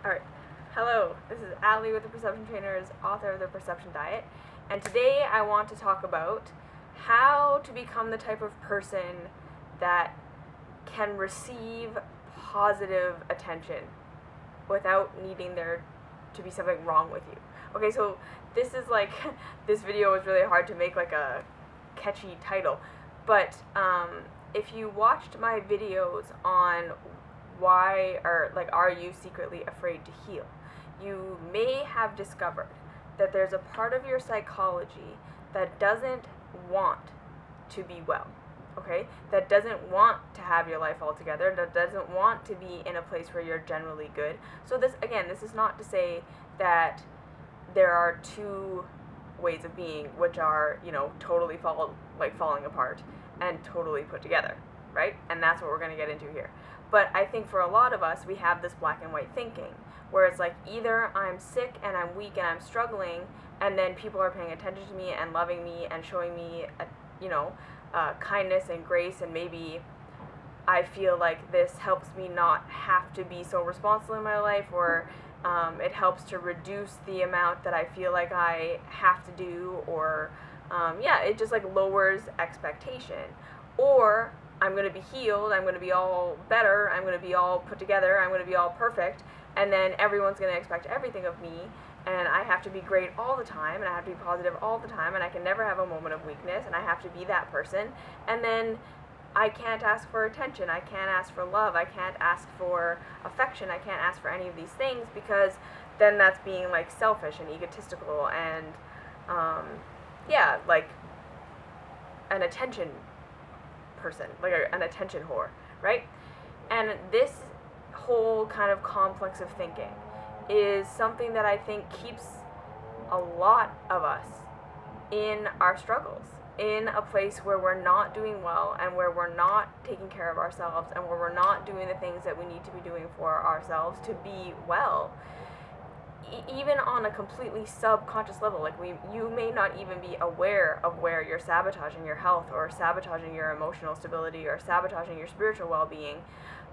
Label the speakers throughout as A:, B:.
A: Alright, hello, this is Allie with the Perception Trainers, author of The Perception Diet, and today I want to talk about how to become the type of person that can receive positive attention without needing there to be something wrong with you. Okay, so this is like, this video was really hard to make like a catchy title, but if you watched my videos on why, or like, are you secretly afraid to heal, you may have discovered that there's a part of your psychology that doesn't want to be well, okay? That doesn't want to have your life all together, that doesn't want to be in a place where you're generally good. So this, again, this is not to say that there are two ways of being which are, you know, totally falling apart and totally put together, right? And that's what we're going to get into here. But I think for a lot of us, we have this black and white thinking, where it's like, either I'm sick and I'm weak and I'm struggling, and then people are paying attention to me and loving me and showing me, kindness and grace, and maybe I feel like this helps me not have to be so responsible in my life, or it helps to reduce the amount that I feel like I have to do, or it just like lowers expectation. Or I'm going to be healed, I'm going to be all better, I'm going to be all put together, I'm going to be all perfect, and then everyone's going to expect everything of me, and I have to be great all the time, and I have to be positive all the time, and I can never have a moment of weakness, and I have to be that person, and then I can't ask for attention, I can't ask for love, I can't ask for affection, I can't ask for any of these things, because then that's being like selfish and egotistical and like an attention person, like an attention whore, right? And this whole kind of complex of thinking is something that I think keeps a lot of us in our struggles, in a place where we're not doing well, and where we're not taking care of ourselves, and where we're not doing the things that we need to be doing for ourselves to be well. Even on a completely subconscious level, like you may not even be aware of where you're sabotaging your health, or sabotaging your emotional stability, or sabotaging your spiritual well-being,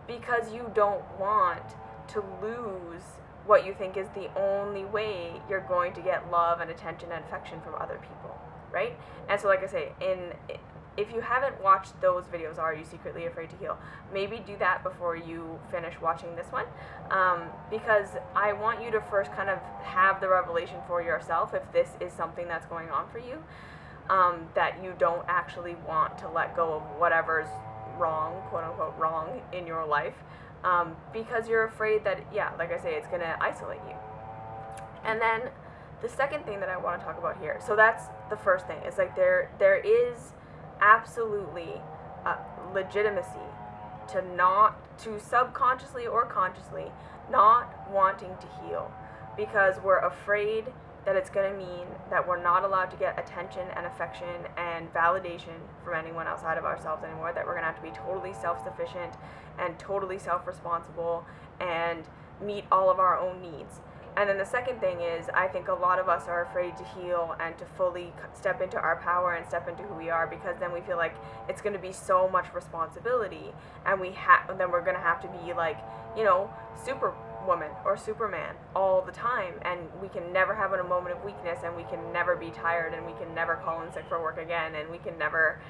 A: because you don't want to lose what you think is the only way you're going to get love and attention and affection from other people, right? And so, like I say, if you haven't watched those videos, Are You Secretly Afraid to Heal, maybe do that before you finish watching this one, because I want you to first kind of have the revelation for yourself, if this is something that's going on for you, that you don't actually want to let go of whatever's wrong, quote-unquote wrong, in your life, because you're afraid that, like I say, it's going to isolate you. And then the second thing that I want to talk about here, so that's the first thing, it's like there is absolutely legitimacy to subconsciously or consciously not wanting to heal, because we're afraid that it's going to mean that we're not allowed to get attention and affection and validation from anyone outside of ourselves anymore, that we're going to have to be totally self-sufficient and totally self-responsible and meet all of our own needs. And then the second thing is, I think a lot of us are afraid to heal and to fully step into our power and step into who we are, because then we feel like it's going to be so much responsibility, and then we're going to have to be like, Superwoman or Superman all the time, and we can never have a moment of weakness, and we can never be tired, and we can never call in sick for work again, and we can never,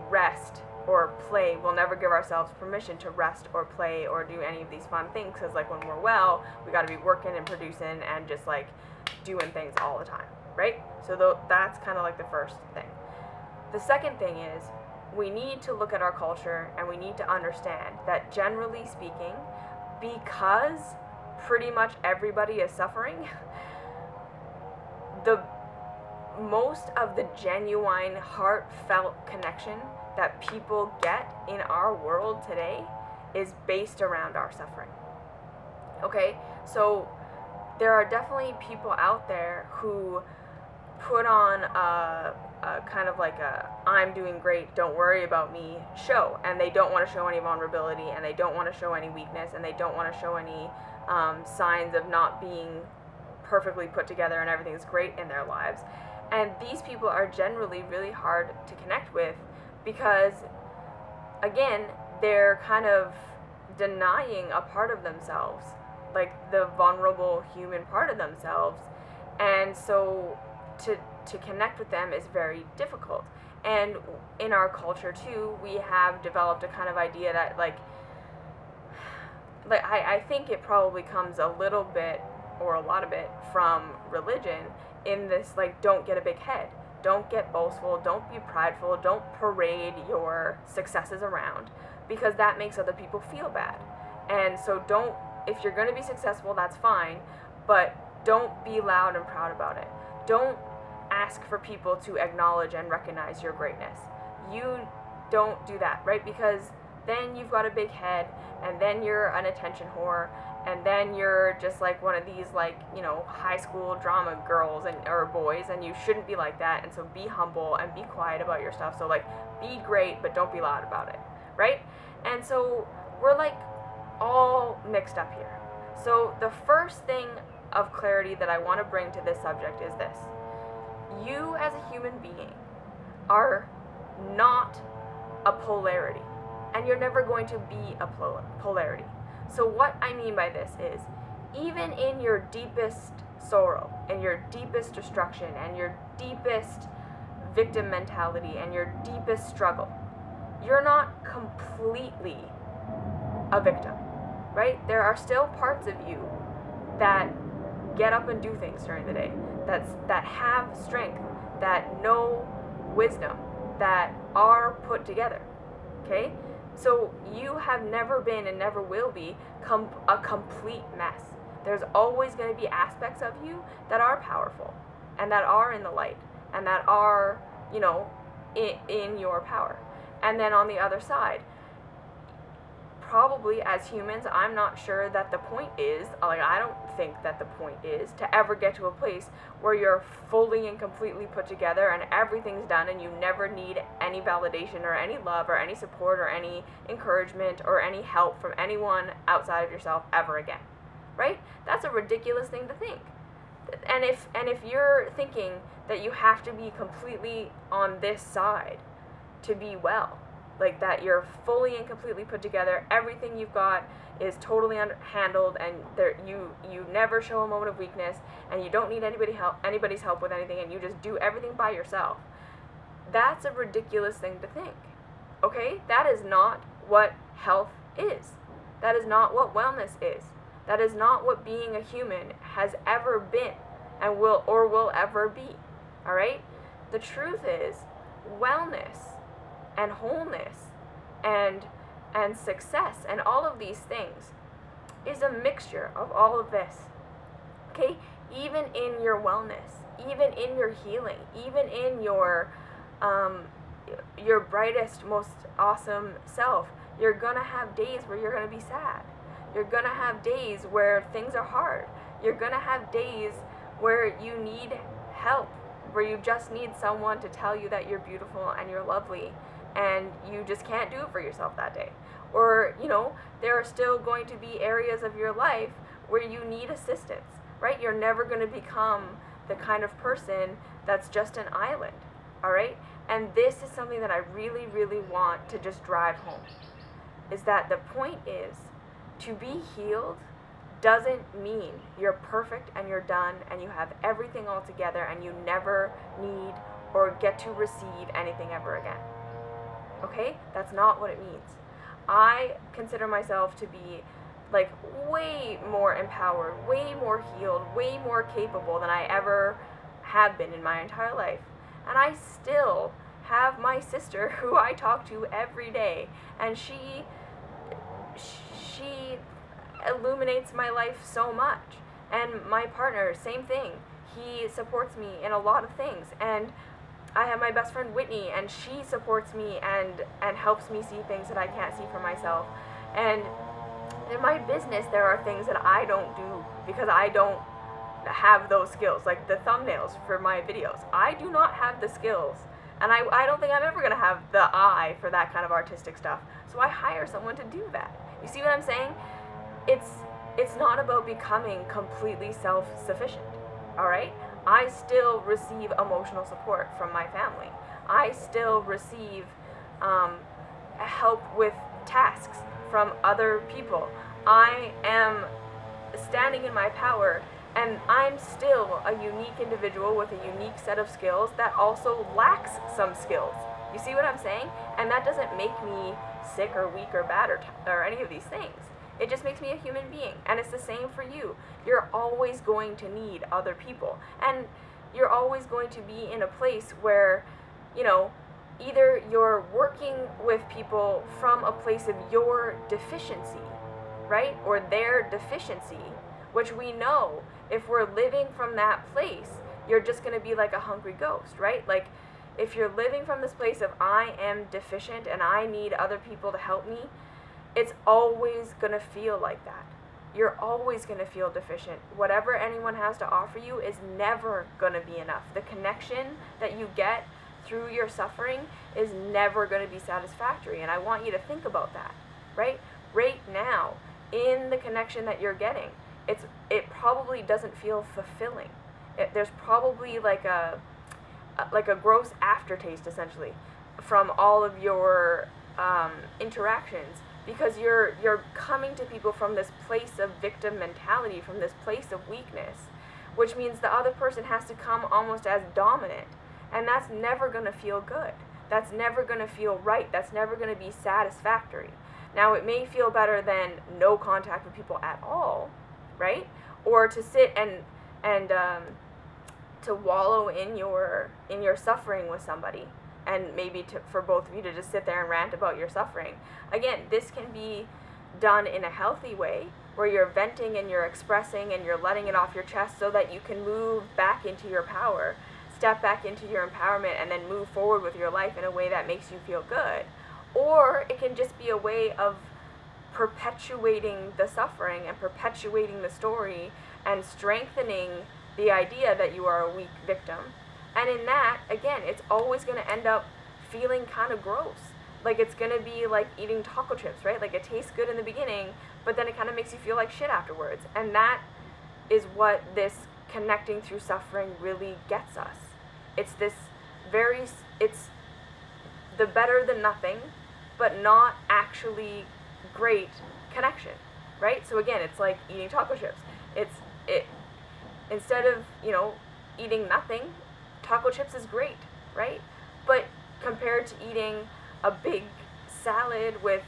A: rest or play. We'll never give ourselves permission to rest or play or do any of these fun things, because like when we're well, we got to be working and producing and just like doing things all the time, right? So that's kind of like the first thing. The second thing is, we need to look at our culture, and we need to understand that, generally speaking, because pretty much everybody is suffering, most of the genuine, heartfelt connection that people get in our world today is based around our suffering. Okay? So there are definitely people out there who put on a kind of like a I'm doing great, don't worry about me show, and they don't want to show any vulnerability, and they don't want to show any weakness, and they don't want to show any signs of not being perfectly put together and everything's great in their lives. And these people are generally really hard to connect with, because again, they're kind of denying a part of themselves like the vulnerable human part of themselves, and so to connect with them is very difficult. And in our culture too, we have developed a kind of idea that I think it probably comes a little bit or a lot of it from religion, in this like, don't get a big head, don't get boastful, don't be prideful, don't parade your successes around, because that makes other people feel bad. And so don't, if you're going to be successful, that's fine, but don't be loud and proud about it. Don't ask for people to acknowledge and recognize your greatness. You don't do that, right? Because then you've got a big head, and then you're an attention whore, and then you're just like one of these, like, you know, high school drama girls and or boys, and you shouldn't be like that. And so be humble and be quiet about your stuff. So like, be great, but don't be loud about it, right? And so we're like all mixed up here. So the first thing of clarity that I want to bring to this subject is this: you as a human being are not a polarity, and you're never going to be a polarity. So what I mean by this is, even in your deepest sorrow, and your deepest destruction, and your deepest victim mentality, and your deepest struggle, you're not completely a victim, right? There are still parts of you that get up and do things during the day, that have strength, that know wisdom, that are put together, okay? So you have never been and never will be a complete mess. There's always going to be aspects of you that are powerful, and that are in the light, and that are, you know, in your power. And then on the other side, probably as humans, I'm not sure that the point is, like, I don't think that the point is to ever get to a place where you're fully and completely put together and everything's done and you never need any validation or any love or any support or any encouragement or any help from anyone outside of yourself ever again, right? That's a ridiculous thing to think. And if you're thinking that you have to be completely on this side to be well, like that you're fully and completely put together, everything you've got is totally handled, and you never show a moment of weakness, and you don't need anybody's help with anything, and you just do everything by yourself. That's a ridiculous thing to think, okay? That is not what health is. That is not what wellness is. That is not what being a human has ever been and will ever be, all right? The truth is, wellness and wholeness and success and all of these things is a mixture of all of this, okay? Even in your wellness, even in your healing, even in your brightest, most awesome self, you're gonna have days where you're gonna be sad. You're gonna have days where things are hard. You're gonna have days where you need help, where you just need someone to tell you that you're beautiful and you're lovely, and you just can't do it for yourself that day. Or, you know, there are still going to be areas of your life where you need assistance, right? You're never going to become the kind of person that's just an island, all right? And this is something that I really, really want to just drive home, is that the point is, to be healed doesn't mean you're perfect and you're done and you have everything all together and you never need or get to receive anything ever again. Okay? That's not what it means. I consider myself to be like way more empowered, way more healed, way more capable than I ever have been in my entire life. And I still have my sister who I talk to every day, and she illuminates my life so much. And my partner, same thing. He supports me in a lot of things. And I have my best friend Whitney, and she supports me and helps me see things that I can't see for myself. And in my business, there are things that I don't do because I don't have those skills, like the thumbnails for my videos. I do not have the skills, and I don't think I'm ever going to have the eye for that kind of artistic stuff. So I hire someone to do that. You see what I'm saying? It's not about becoming completely self-sufficient, all right? I still receive emotional support from my family. I still receive help with tasks from other people. I am standing in my power, and I'm still a unique individual with a unique set of skills that also lacks some skills. You see what I'm saying? And that doesn't make me sick or weak or bad or any of these things. It just makes me a human being. And it's the same for you. You're always going to need other people. And you're always going to be in a place where, you know, either you're working with people from a place of your deficiency, right? Or their deficiency, which we know if we're living from that place, you're just going to be like a hungry ghost, right? Like, if you're living from this place of I am deficient and I need other people to help me, it's always going to feel like that. You're always going to feel deficient. Whatever anyone has to offer you is never going to be enough. The connection that you get through your suffering is never going to be satisfactory. And I want you to think about that, right? Right now, in the connection that you're getting, it probably doesn't feel fulfilling. There's probably like a gross aftertaste, essentially, from all of your interactions, because you're coming to people from this place of victim mentality, from this place of weakness, which means the other person has to come almost as dominant, and that's never going to feel good. That's never going to feel right. That's never going to be satisfactory. Now, it may feel better than no contact with people at all, right? Or to sit and to wallow in your suffering with somebody, and maybe for both of you to just sit there and rant about your suffering. Again, this can be done in a healthy way, where you're venting and you're expressing and you're letting it off your chest so that you can move back into your power, step back into your empowerment, and then move forward with your life in a way that makes you feel good. Or it can just be a way of perpetuating the suffering and perpetuating the story and strengthening the idea that you are a weak victim. And in that, again, it's always going to end up feeling kind of gross. Like, it's going to be like eating taco chips, right? Like, it tastes good in the beginning, but then it kind of makes you feel like shit afterwards. And that is what this connecting through suffering really gets us. It's this it's the better than nothing, but not actually great connection, right? So again, it's like eating taco chips. Instead of, eating nothing, taco chips is great, right? But compared to eating a big salad with,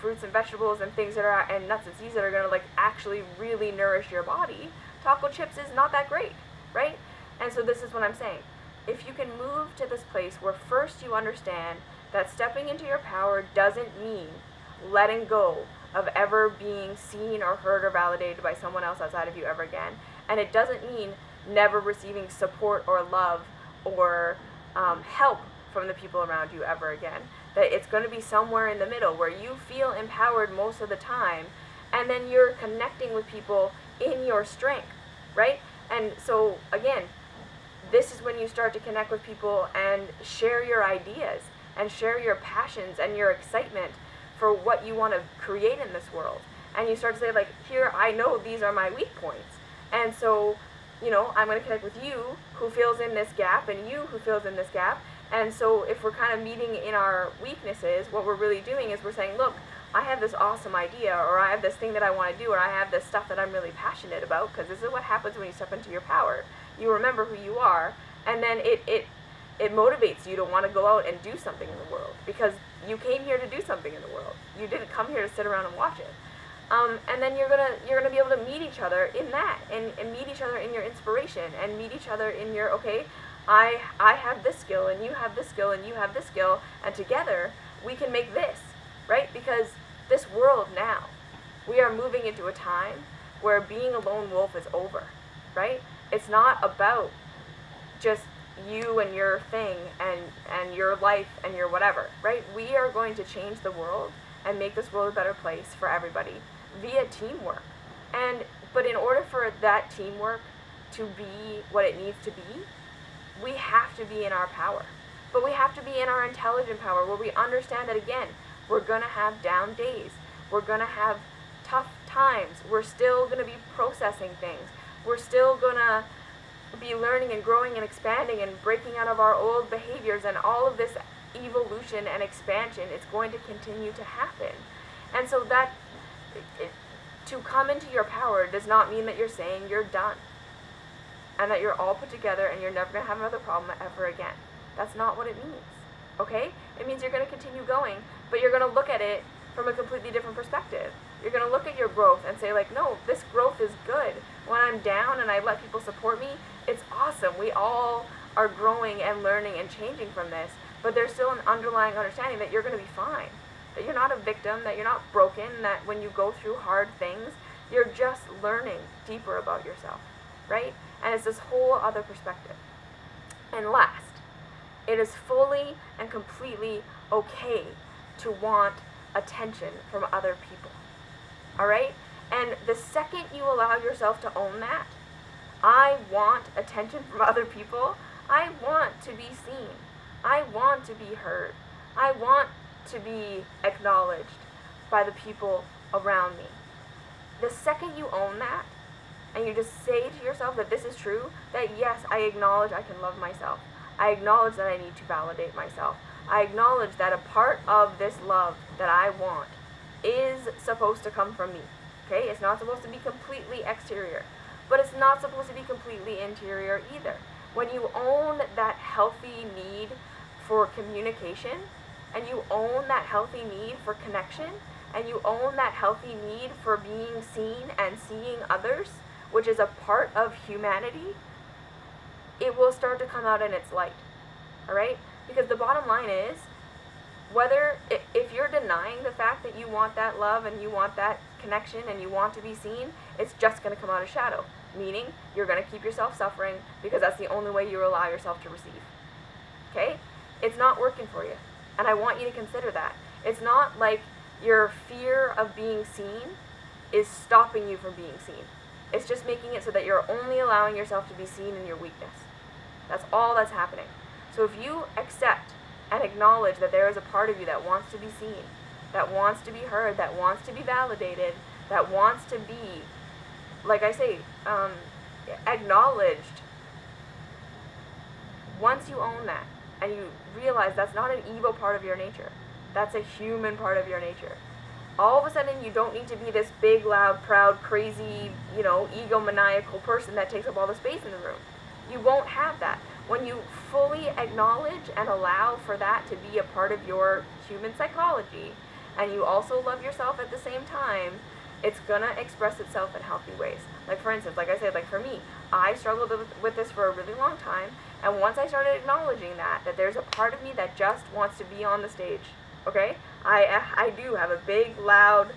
A: fruits and vegetables and things and nuts and seeds that are going to like actually really nourish your body, taco chips is not that great, right? And so this is what I'm saying. If you can move to this place where first you understand that stepping into your power doesn't mean letting go of ever being seen or heard or validated by someone else outside of you ever again, and it doesn't mean never receiving support or love or help from the people around you ever again, that it's going to be somewhere in the middle where you feel empowered most of the time, and then you're connecting with people in your strength, right? And so again, this is when you start to connect with people and share your ideas and share your passions and your excitement for what you want to create in this world. And you start to say, like, here, I know these are my weak points. And so, I'm going to connect with you who fills in this gap and you who fills in this gap. And so if we're kind of meeting in our weaknesses, what we're really doing is we're saying, look, I have this awesome idea, or I have this thing that I want to do, or I have this stuff that I'm really passionate about, because this is what happens when you step into your power. You remember who you are, and then it motivates you to want to go out and do something in the world, because you came here to do something in the world. You didn't come here to sit around and watch it. And then you're gonna be able to meet each other in that, and meet each other in your inspiration, and meet each other in your, okay, I have this skill, and you have this skill, and you have this skill, and together we can make this, right? Because this world now, we are moving into a time where being a lone wolf is over, right? It's not about just you and your thing and your life and your whatever, right? We are going to change the world and make this world a better place for everybody via teamwork. But in order for that teamwork to be what it needs to be, we have to be in our power. But we have to be in our intelligent power, where we understand that, again, we're going to have down days. We're going to have tough times. We're still going to be processing things. We're still going to be learning and growing and expanding and breaking out of our old behaviors, and all of this evolution and expansion is going to continue to happen. And so that, to come into your power does not mean that you're saying you're done and that you're all put together and you're never going to have another problem ever again. That's not what it means, okay? It means you're going to continue going, but you're going to look at it from a completely different perspective. You're going to look at your growth and say, like, no, this growth is good. When I'm down and I let people support me, it's awesome. We all are growing and learning and changing from this, but there's still an underlying understanding that you're going to be fine, that you're not a victim, that you're not broken, that when you go through hard things, you're just learning deeper about yourself, right? And it's this whole other perspective. And last, it is fully and completely okay to want attention from other people, all right? And the second you allow yourself to own that, I want attention from other people, I want to be seen, I want to be heard, I want to be acknowledged by the people around me. The second you own that, and you just say to yourself that this is true, that yes, I acknowledge I can love myself, I acknowledge that I need to validate myself, I acknowledge that a part of this love that I want is supposed to come from me, okay? It's not supposed to be completely exterior, but it's not supposed to be completely interior either. When you own that healthy need for communication, and you own that healthy need for connection, and you own that healthy need for being seen and seeing others, which is a part of humanity, it will start to come out in its light, all right? Because the bottom line is, if you're denying the fact that you want that love and you want that connection and you want to be seen, it's just going to come out as shadow, meaning you're going to keep yourself suffering because that's the only way you allow yourself to receive, okay? It's not working for you, and I want you to consider that. It's not like your fear of being seen is stopping you from being seen. It's just making it so that you're only allowing yourself to be seen in your weakness. That's all that's happening. So if you accept and acknowledge that there is a part of you that wants to be seen, that wants to be heard, that wants to be validated, that wants to be, like I say, acknowledged, once you own that and you realize that's not an evil part of your nature, that's a human part of your nature, all of a sudden you don't need to be this big, loud, proud, crazy, egomaniacal person that takes up all the space in the room. You won't have that. When you fully acknowledge and allow for that to be a part of your human psychology, and you also love yourself at the same time, it's going to express itself in healthy ways. Like, for instance, like I said, like for me, I struggled with this for a really long time, and once I started acknowledging that there's a part of me that just wants to be on the stage, okay? I do have a big, loud,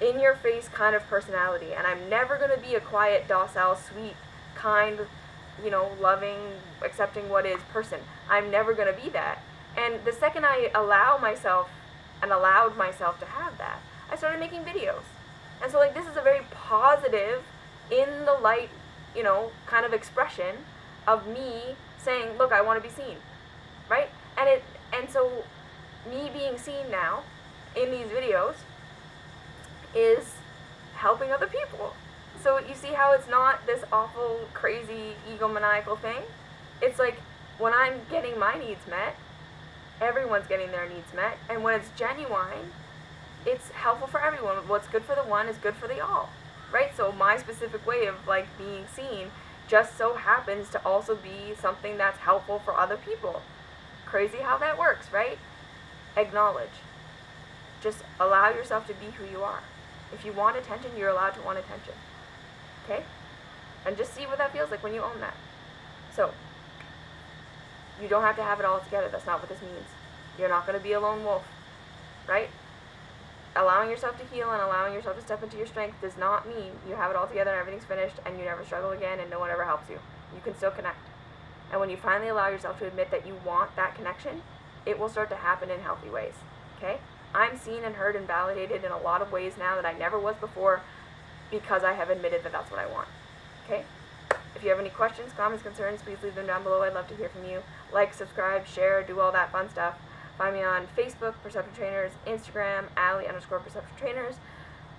A: in-your-face kind of personality, and I'm never going to be a quiet, docile, sweet, kind, loving, accepting what is person. I'm never going to be that. And the second I allowed myself to have that, I started making videos. And so, like, this is a very positive, in the light, kind of expression of me saying, look, I want to be seen, right? And so me being seen now in these videos is helping other people. So you see how it's not this awful, crazy, egomaniacal thing? It's like, when I'm getting my needs met, everyone's getting their needs met, and when it's genuine, it's helpful for everyone. What's good for the one is good for the all, right? So my specific way of, like, being seen just so happens to also be something that's helpful for other people. Crazy how that works, right? Acknowledge. Just allow yourself to be who you are. If you want attention, you're allowed to want attention. Okay? And just see what that feels like when you own that. So, you don't have to have it all together. That's not what this means. You're not going to be a lone wolf, right? Allowing yourself to heal and allowing yourself to step into your strength does not mean you have it all together and everything's finished and you never struggle again and no one ever helps you. You can still connect. And when you finally allow yourself to admit that you want that connection, it will start to happen in healthy ways, okay? I'm seen and heard and validated in a lot of ways now that I never was before because I have admitted that that's what I want, okay? If you have any questions, comments, concerns, please leave them down below. I'd love to hear from you. Like, subscribe, share, do all that fun stuff. Find me on Facebook, Perceptive Trainers, Instagram, ally_Perceptive Trainers.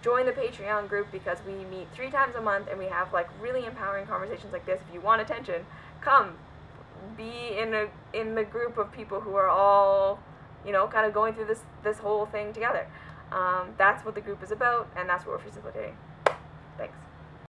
A: Join the Patreon group because we meet 3 times a month and we have, like, really empowering conversations like this. If you want attention, come be in the group of people who are all, kind of going through this whole thing together. That's what the group is about, and that's what we're facilitating. Thanks.